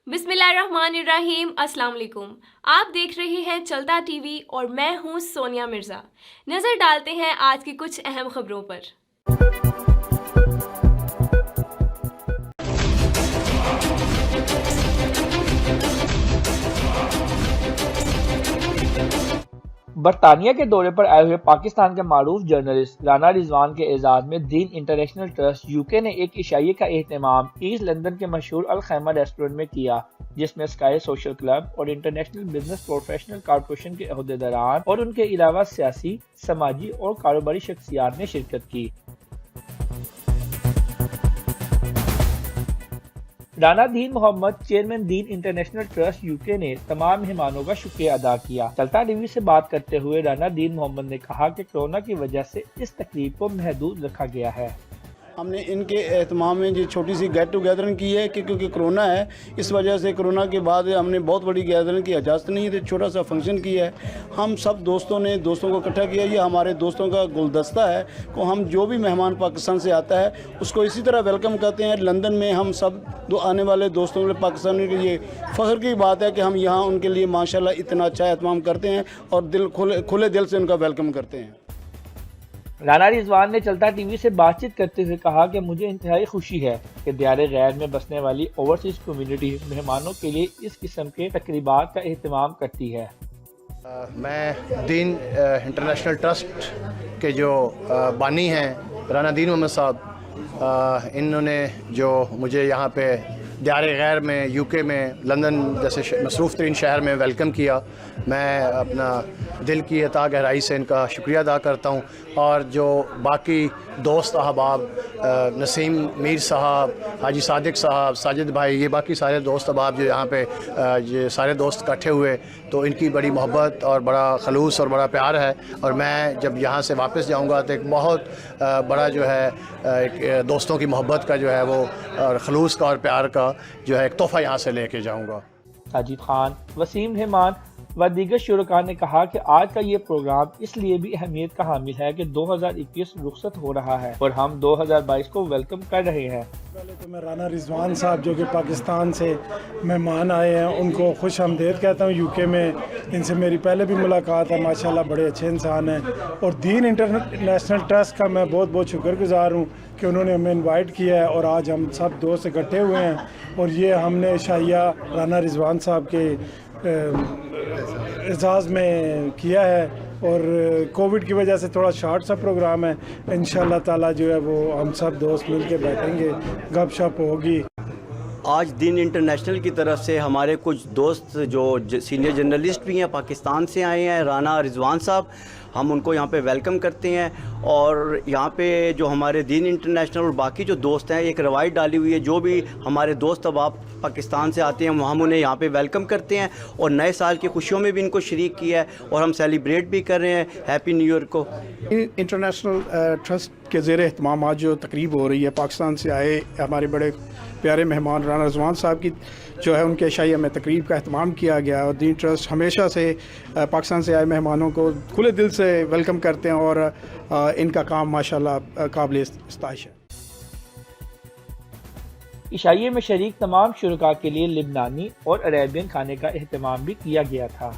बिस्मिल्लाहिर्रहमानिर्रहीम। अस्सलाम वालेकुम। आप देख रहे हैं चलता टीवी और मैं हूं सोनिया मिर्ज़ा। नज़र डालते हैं आज की कुछ अहम खबरों पर। बरतानिया के दौरे पर आए हुए पाकिस्तान के मारूफ जर्नलिस्ट राना रिजवान के एजाज में दीन इंटरनेशनल ट्रस्ट यूके ने एक इशाइये का एहतमाम ईस्ट लंदन के मशहूर अल खैमा रेस्टोरेंट में किया, जिसमें स्काई सोशल क्लब और इंटरनेशनल बिजनेस प्रोफेशनल कॉर्पोरेशन के अहदेदारान और उनके अलावा सियासी, समाजी और कारोबारी शख्सियात ने शिरकत की। राना दीन मोहम्मद, चेयरमैन दीन इंटरनेशनल ट्रस्ट यूके ने तमाम मेहमानों का शुक्रिया अदा किया। चलता टीवी से बात करते हुए राना दीन मोहम्मद ने कहा कि कोरोना की वजह से इस तकरीब को महदूद रखा गया है। हमने इनके एहतमाम में जो छोटी सी गेट टुगेदर की है कि क्योंकि कोरोना है, इस वजह से कोरोना के बाद हमने बहुत बड़ी गैदरिंग की इजाज़त नहीं है, तो छोटा सा फंक्शन किया है। हम सब दोस्तों ने दोस्तों को इकट्ठा किया। ये हमारे दोस्तों का गुलदस्ता है को हम जो भी मेहमान पाकिस्तान से आता है उसको इसी तरह वेलकम करते हैं। लंदन में हम सब आने वाले दोस्तों के लिए पाकिस्तान के लिए फ़ख्र की बात है कि हम यहाँ उनके लिए माशाल्लाह इतना अच्छा एहतमाम करते हैं और खुले दिल से उनका वेलकम करते हैं। राना रिजवान ने चलता टीवी से बातचीत करते हुए कहा कि मुझे इंतहाई खुशी है कि दियारे गैर में बसने वाली ओवरसीज कम्युनिटी मेहमानों के लिए इस किस्म के तकरीबात का एहतमाम करती है। मैं दीन इंटरनेशनल ट्रस्ट के जो बानी हैं राना दीन मोहम्मद साहब, इन्होंने जो मुझे यहाँ पे दियारे गैर में यूके में लंदन जैसे मसरूफ़ तरीन शहर में वेलकम किया, मैं अपना दिल की अता गहराई से इनका शुक्रिया अदा करता हूँ। और जो बाकी दोस्त अहबाब, नसीम मीर साहब, हाजी सादिक साहब, साजिद भाई, ये बाकी सारे दोस्त अहबाब जो यहाँ पे ये सारे दोस्त इकट्ठे हुए, तो इनकी बड़ी मोहब्बत और बड़ा खलूस और बड़ा प्यार है। और मैं जब यहाँ से वापस जाऊँगा तो एक बहुत बड़ा जो है एक दोस्तों की मोहब्बत का जो है वो और खलूस का और प्यार का जो है एक तोहफ़ा यहाँ से लेके जाऊँगा। साजिद खान, वसीम रहमान व दीगर शुरका ने कहा कि आज का ये प्रोग्राम इसलिए भी अहमियत का हामिल है कि 2021 रुखसत हो रहा है और हम 2022 को वेलकम कर रहे हैं। पहले तो मैं राना रिजवान साहब जो कि पाकिस्तान से मेहमान आए हैं उनको खुश आमदीद कहता हूँ। यूके में इनसे मेरी पहले भी मुलाकात है, माशाल्लाह बड़े अच्छे इंसान हैं। और दीन इंटरनेशनल ट्रस्ट का मैं बहुत बहुत शुक्रगुजार हूँ कि उन्होंने हमें इनवाइट किया है और आज हम सब दोस्त इकट्ठे हुए हैं। और ये हमने शाइया राना रिजवान साहब के एजाज़ में किया है और कोविड की वजह से थोड़ा शॉर्ट सा प्रोग्राम है। इंशाल्लाह ताला जो है वो हम सब दोस्त मिल के बैठेंगे, गपशप होगी। आज दीन इंटरनेशनल की तरफ से हमारे कुछ दोस्त जो सीनियर जर्नलिस्ट भी हैं पाकिस्तान से आए हैं, राना रिजवान साहब, हम उनको यहाँ पे वेलकम करते हैं। और यहाँ पे जो हमारे दीन इंटरनेशनल और बाकी जो दोस्त हैं, एक रवायत डाली हुई है, जो भी हमारे दोस्त अब आप पाकिस्तान से आते हैं हम उन्हें यहाँ पे वेलकम करते हैं और नए साल की खुशियों में भी इनको शरीक किया है और हम सेलिब्रेट भी कर रहे हैं हैप्पी न्यू ईयर को। इंटरनेशनल ट्रस्ट के ज़ेर एहतमाम आज जो तकरीब हो रही है, पाकिस्तान से आए हमारे बड़े प्यारे मेहमान राना रिजवान साहब की जो है उनके शाइया में तकरीब का एहतमाम किया गया। और दीन ट्रस्ट हमेशा से पाकिस्तान से आए मेहमानों को खुले दिल से वेलकम करते हैं और इनका काम माशाल्लाह काबिल इस्ताइश है। इशाइये में शरीक तमाम शुरका के लिए लिबनानी और अरेबियन खाने का एहतमाम भी किया गया था।